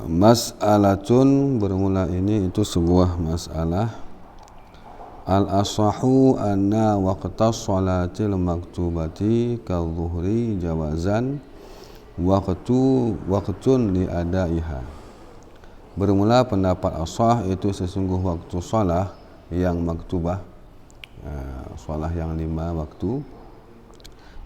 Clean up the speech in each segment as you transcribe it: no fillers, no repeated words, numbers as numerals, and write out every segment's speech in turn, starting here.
Mas'alatun, bermula ini itu sebuah masalah. Al-asahu anna waqtas salatil maktubati kadzuhri jawazan waqtun liadaiha. Bermula pendapat asah itu sesungguh waktu salah yang maktubah, salah yang 5 waktu.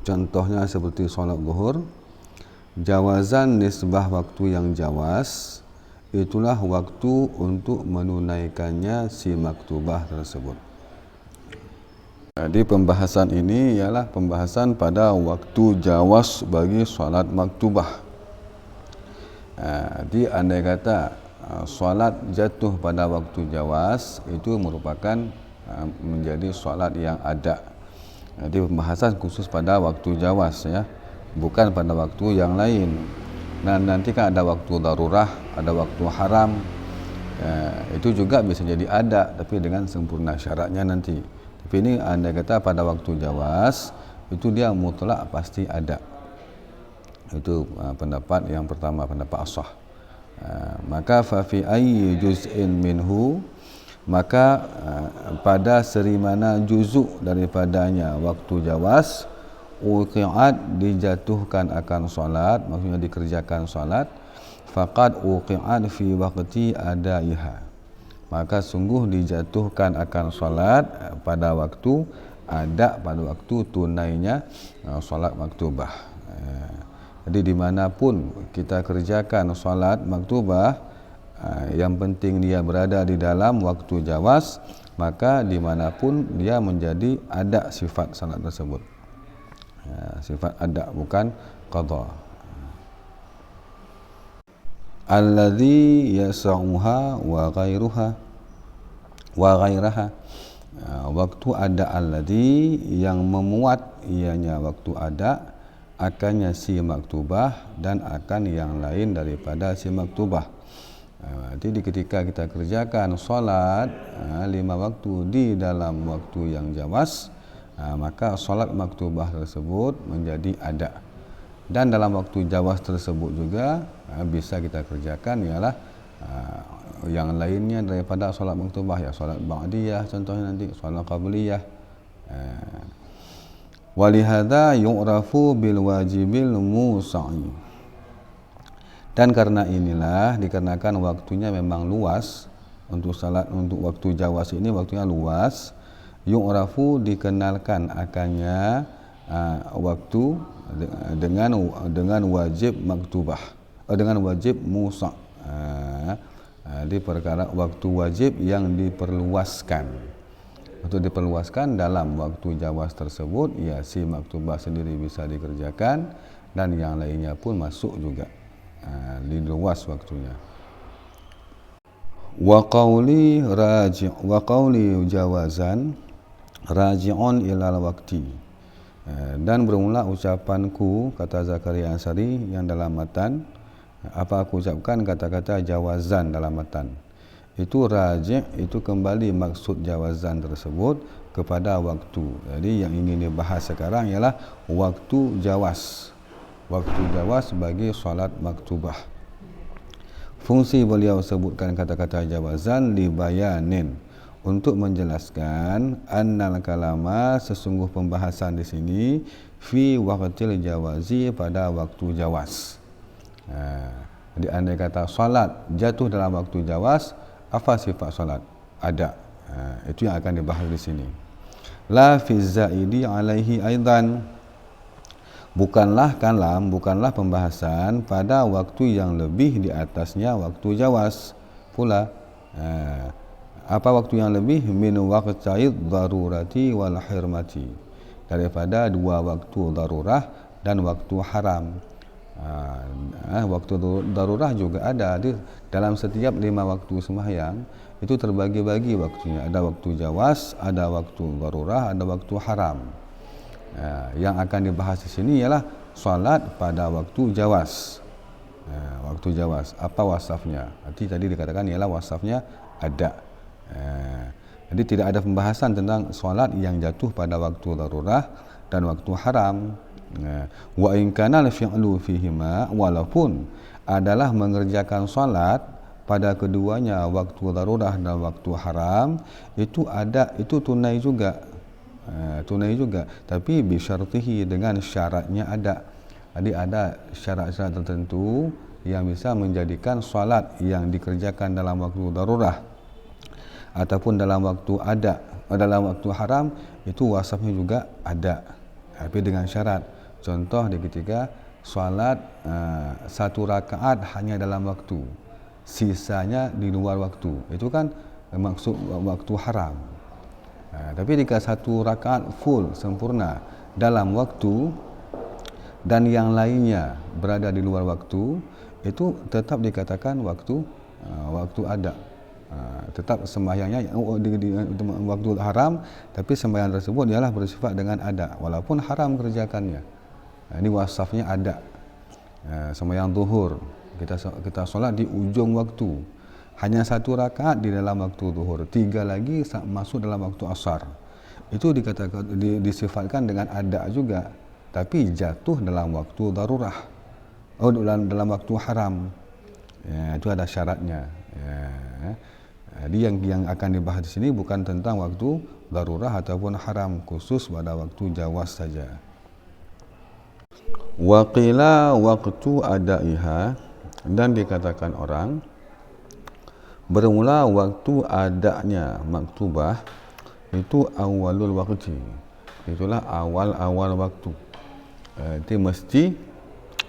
Contohnya seperti solat zuhur. Jawazan nisbah waktu yang jawaz, itulah waktu untuk menunaikannya si maktubah tersebut. Jadi pembahasan ini ialah pembahasan pada waktu jawaz bagi solat maktubah. Jadi andai kata solat jatuh pada waktu jawaz, itu merupakan menjadi solat yang ada. Jadi pembahasan khusus pada waktu jawaz, ya, bukan pada waktu yang lain. Dan nanti kan ada waktu darurah, ada waktu haram, itu juga bisa jadi ada, tapi dengan sempurna syaratnya nanti. Tapi ini andai kata pada waktu jawaz, itu dia mutlak pasti ada. Itu pendapat yang pertama, pendapat asah. Maka fa fi ayyi juz'in minhu, maka pada seri mana juzuk daripadanya waktu jawaz, uqi'at dijatuhkan akan solat, maksudnya dikerjakan solat, faqad uqi'at fi waqti adaiha, maka sungguh dijatuhkan akan solat pada waktu ada, pada waktu tunainya solat maktubah. Jadi dimanapun kita kerjakan solat maktubah, yang penting dia berada di dalam waktu jawaz, maka dimanapun dia menjadi ada sifat salat tersebut, sifat ada, bukan qadha. Alladhi yas'uha wa ghairaha, waktu ada alladhi yang memuat ianya waktu ada akannya si maktubah dan akan yang lain daripada si maktubah. Jadi ketika kita kerjakan solat 5 waktu di dalam waktu yang jawaz, maka solat maktubah tersebut menjadi ada. Dan dalam waktu jawaz tersebut juga bisa kita kerjakan ialah yang lainnya daripada solat maktubah, ya, solat ba'diyah contohnya nanti, solat qabliyah. Walihada yu'rafu bil wajibil musa'i, dan karena inilah, dikarenakan waktunya memang luas untuk salat, untuk waktu jawaz ini waktunya luas, yu'rafu dikenalkan akannya waktu dengan wajib maktubah, dengan wajib musa', di perkara waktu wajib yang diperluaskan. Untuk diperluaskan dalam waktu jawaz tersebut, ya, si maktubah sendiri bisa dikerjakan dan yang lainnya pun masuk juga, diluas waktunya. Wa qawli jawazan raji'un ilal waqti, dan bermula ucapanku, kata Zakaria Ansari yang dalam matan, apa aku ucapkan kata-kata jawazan dalam matan, itu raji', itu kembali maksud jawazan tersebut kepada waktu. Jadi yang ingin dibahas sekarang ialah waktu jawaz, waktu jawaz bagi solat maktubah. Fungsi beliau sebutkan kata-kata jawazan libayanin, untuk menjelaskan annal kalama, sesungguh pembahasan di sini, fi waqtil jawazi, pada waktu jawaz. Jadi andai kata solat jatuh dalam waktu jawaz, apa sifat solat? Ada. Itu yang akan dibahas di sini. La fi zaidi alaihi aidan, bukanlah pembahasan pada waktu yang lebih di atasnya waktu jawaz pula. Apa waktu yang lebih? Min waqta'id darurati wal hirmati, daripada 2 waktu darurah dan waktu haram. Waktu darurah juga ada dalam setiap 5 waktu sembahyang, itu terbagi-bagi waktunya, ada waktu jawaz, ada waktu darurah, ada waktu haram. Yang akan dibahas di sini ialah salat pada waktu jawaz. Waktu jawaz, apa wasafnya? Tadi dikatakan ialah wasafnya ada. Jadi tidak ada pembahasan tentang salat yang jatuh pada waktu darurah dan waktu haram. Wa in kana al-fi'lu fihima, walaupun adalah mengerjakan solat pada keduanya waktu darurah dan waktu haram, itu ada, itu tunai juga. Tunai juga, tapi bisyartihi, dengan syaratnya ada. Jadi ada syarat-syarat tertentu yang bisa menjadikan solat yang dikerjakan dalam waktu darurah ataupun dalam waktu dalam waktu haram itu wasafnya juga ada, tapi dengan syarat. Contoh di ketika solat satu rakaat hanya dalam waktu, sisanya di luar waktu, itu kan maksud waktu haram. Tapi jika satu rakaat full sempurna dalam waktu dan yang lainnya berada di luar waktu, itu tetap dikatakan waktu ada. Tetap sembahyangnya di waktu haram, tapi sembahyang tersebut ialah bersifat dengan ada, walaupun haram kerjakannya. Ini wasafnya ada. Sembahyang zuhur, kita solat di ujung waktu, hanya satu rakaat di dalam waktu zuhur, 3 lagi masuk dalam waktu asar. Itu dikatakan disifatkan dengan ada juga, tapi jatuh dalam waktu darurah, dalam waktu haram. Itu ada syaratnya. Jadi yang akan dibahas di sini bukan tentang waktu darurah ataupun haram, khusus pada waktu jawaz saja. Wa qila waqtu adaiha, dan dikatakan orang bermula waktu adanya maktubah itu awalul waqti, itulah awal-awal waktu. Itu mesti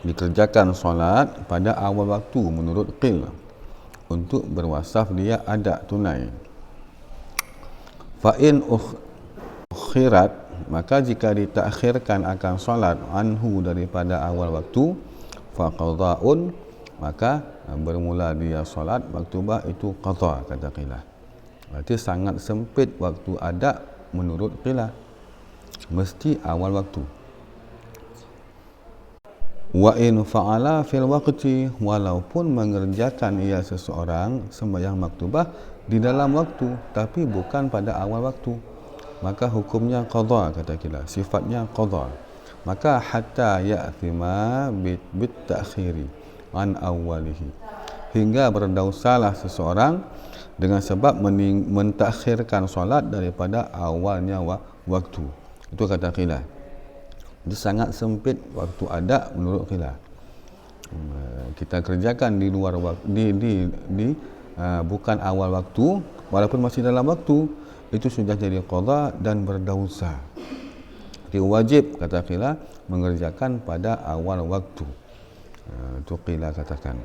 dikerjakan solat pada awal waktu menurut qil, untuk berwasaf dia ada tunai. Fa in ukhirat, maka jika ditakhirkan akan solat anhu daripada awal waktu, fa qada'un, maka bermula dia solat maktubah itu qadha, kata qilah. Berarti sangat sempit waktu ada menurut qilah, mesti awal waktu. Wa in fa'ala fil waqti, walaupun mengerjakan ia seseorang sembahyang maktubah di dalam waktu tapi bukan pada awal waktu, maka hukumnya qadha, kata qilah, sifatnya qadha. Maka hatta ya'thima bit ta'khiri an awwalihi, hingga berdosalah seseorang dengan sebab mentakhirkan solat daripada awalnya waktu. Itu kata qilah. Itu sangat sempit waktu ada menurut qilah. Kita kerjakan di luar waktu, bukan awal waktu, walaupun masih dalam waktu, itu sudah jadi qadha dan berdosa. Jadi wajib, kata qilah, mengerjakan pada awal waktu. Itu qilah katakan.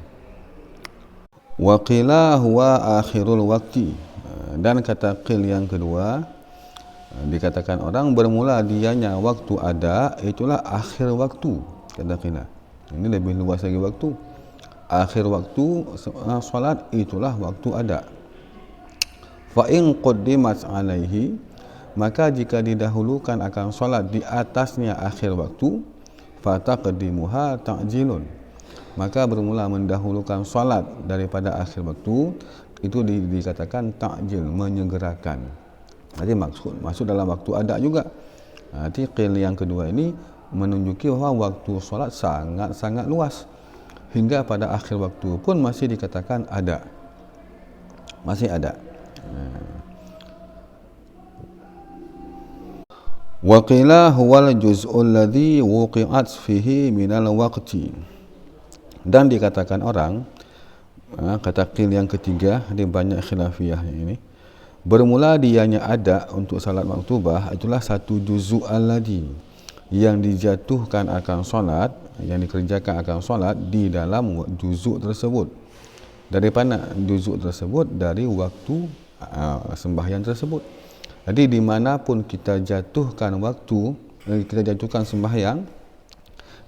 Wa qila huwa akhirul waqti, dan kata qil yang kedua, dikatakan orang bermula dianya waktu ada, itulah akhir waktu, kata qilah. Ini lebih luas lagi waktu. Akhir waktu solat itulah waktu ada. Fa in quddimat alaihi, maka jika didahulukan akan solat di atasnya akhir waktu, fa taqdimuha ta'jilun, maka bermula mendahulukan solat daripada akhir waktu, itu dikatakan ta'jil, menyegerakan. Jadi masuk dalam waktu ada juga. Nanti qil yang kedua ini menunjuki bahawa waktu solat sangat-sangat luas, hingga pada akhir waktu pun masih dikatakan ada, masih ada. Wa qila huwal juz'ul ladzi wuqi'at fihi minal waqti, dan dikatakan orang, kata qil yang ketiga, ada banyak khilafiyah ini, bermula dianya ada untuk salat maktubah itulah satu juz'ul ladzi, yang dijatuhkan akan solat, yang dikerjakan akan solat di dalam juzuk tersebut. Daripada juzuk tersebut, dari waktu sembahyang tersebut. Jadi dimanapun kita jatuhkan waktu, kita jatuhkan sembahyang,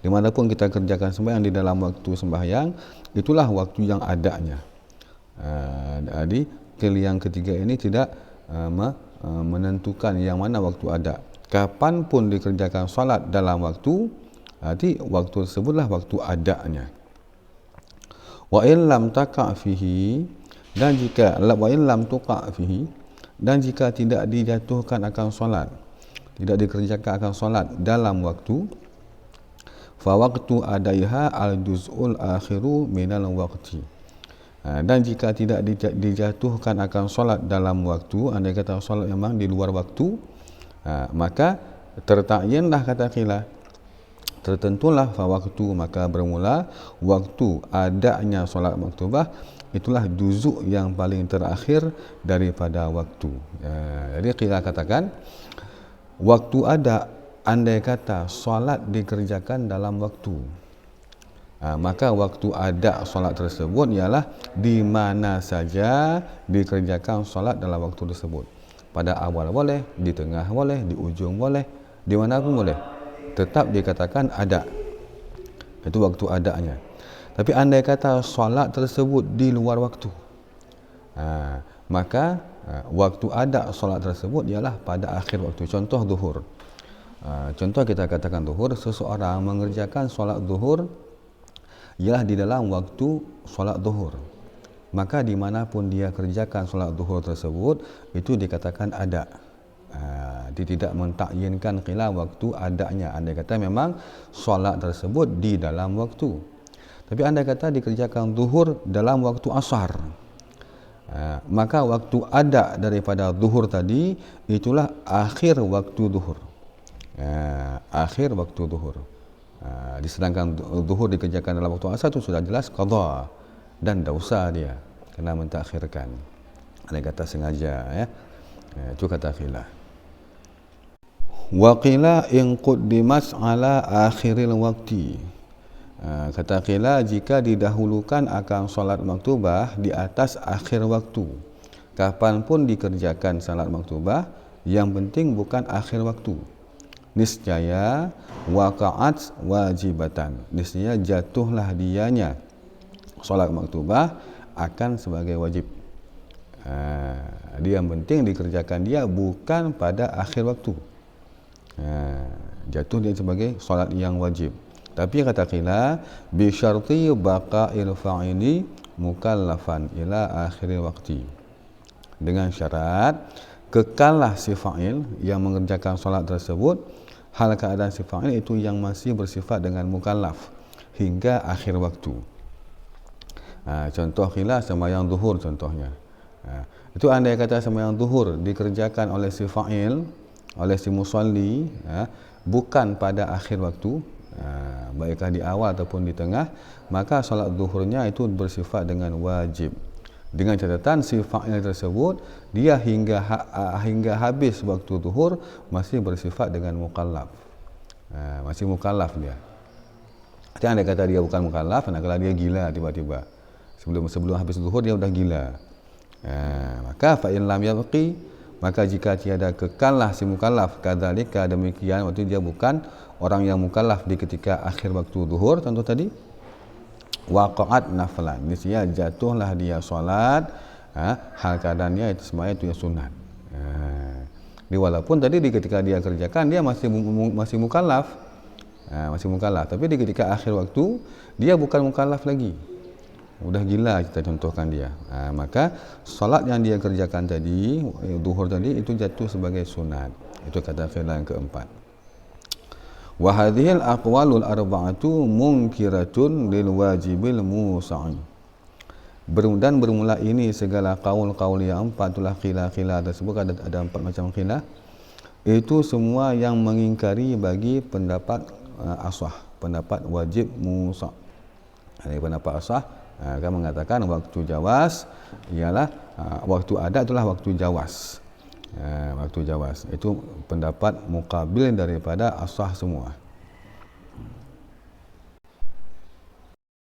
dimanapun kita kerjakan sembahyang di dalam waktu sembahyang, itulah waktu yang adanya. Jadi qil yang ketiga ini tidak menentukan yang mana waktu ada. Kapanpun dikerjakan solat dalam waktu, nanti waktu tersebutlah waktu adanya. Wa in lam taqa fihi, dan jika wa in lam tuqa fihi, dan jika tidak dijatuhkan akan solat, tidak dikerjakan akan solat dalam waktu, fa waqtu adaiha al-juz'ul akhiru minal waqti. Dan jika tidak dijatuhkan akan solat dalam waktu, andai kata solat memang di luar waktu, maka tertakyinlah, kata khilaf, tertentulah fa waktu, maka bermula waktu adanya solat maktubah, itulah juzuk yang paling terakhir daripada waktu. Jadi khilaf katakan waktu ada andai kata solat dikerjakan dalam waktu, maka waktu ada solat tersebut ialah di mana saja dikerjakan solat dalam waktu tersebut. Pada awal boleh, di tengah boleh, di ujung boleh, di mana pun boleh, tetap dikatakan ada. Itu waktu adanya. Tapi andai kata solat tersebut di luar waktu, maka waktu ada solat tersebut ialah pada akhir waktu. Contoh zuhur. Contoh kita katakan zuhur, seseorang mengerjakan solat zuhur ialah di dalam waktu solat zuhur, maka dimanapun dia kerjakan solat zuhur tersebut itu dikatakan ada. Dia tidak mentakyinkan khilaf waktu adanya. Andai kata memang solat tersebut di dalam waktu. Tapi andai kata dikerjakan zuhur dalam waktu asar, maka waktu ada daripada zuhur tadi itulah akhir waktu zuhur. Akhir waktu zuhur. Disedangkan zuhur dikerjakan dalam waktu asar itu sudah jelas qadha dan dosa dia kena mentakhirkan. Andai kata sengaja, itu kata khilaf. Wa qila in quddimas ala akhiril waqti. Kata khilaf, jika didahulukan akan solat maktubah di atas akhir waktu, kapanpun dikerjakan salat maktubah, yang penting bukan akhir waktu, niscaya waqa'at wajibatan, niscaya jatuhlah dianya solat maktubah akan sebagai wajib. Dia yang penting dikerjakan dia bukan pada akhir waktu, jatuh dia sebagai solat yang wajib. Tapi kata khilaf, bi syarti baqa'il fa'ili mukallafan ila akhir waqti, dengan syarat kekallah si fa'il yang mengerjakan solat tersebut, hal keadaan si fa'il itu yang masih bersifat dengan mukallaf hingga akhir waktu. Contoh khilaf sembahyang zuhur contohnya. Itu andai kata sembahyang zuhur dikerjakan oleh si fa'il, oleh si musalli, bukan pada akhir waktu, baiklah di awal ataupun di tengah, maka solat zuhurnya itu bersifat dengan wajib, dengan catatan si fa'il tersebut dia hingga habis waktu zuhur masih bersifat dengan mukallaf, masih mukallaf dia. Jadi andai kata dia bukan mukallaf, kalau dia gila tiba-tiba sebelum habis zuhur dia sudah gila, maka fa in lam yabqi, maka jika tiada kekallah si mukallaf, kadzalika demikian, waktu dia bukan orang yang mukallaf di ketika akhir waktu zuhur contoh tadi, waqa'at naflan, niscaya jatuhlah dia solat, hal keadaannya itu semuanya itu yang sunat. Walaupun tadi di ketika dia kerjakan dia masih mukallaf, masih mukallaf, tapi di ketika akhir waktu dia bukan mukallaf lagi, udah gila kita contohkan dia, maka solat yang dia kerjakan tadi, zuhur tadi, itu jatuh sebagai sunat. Itu kata khilaf yang keempat. Wa hadhil aqwalul arba'atu munkiratun lil wajibil musa'i. Dan bermula ini segala kaul-kaul yang empat, itulah khilaf-khilaf tersebut, ada empat macam khilaf, itu semua yang mengingkari bagi pendapat asah, pendapat wajib musa'. Pendapat asah kan mengatakan waktu jawas ialah waktu ada itulah waktu jawas. Waktu jawas itu pendapat muqabil daripada asah semua.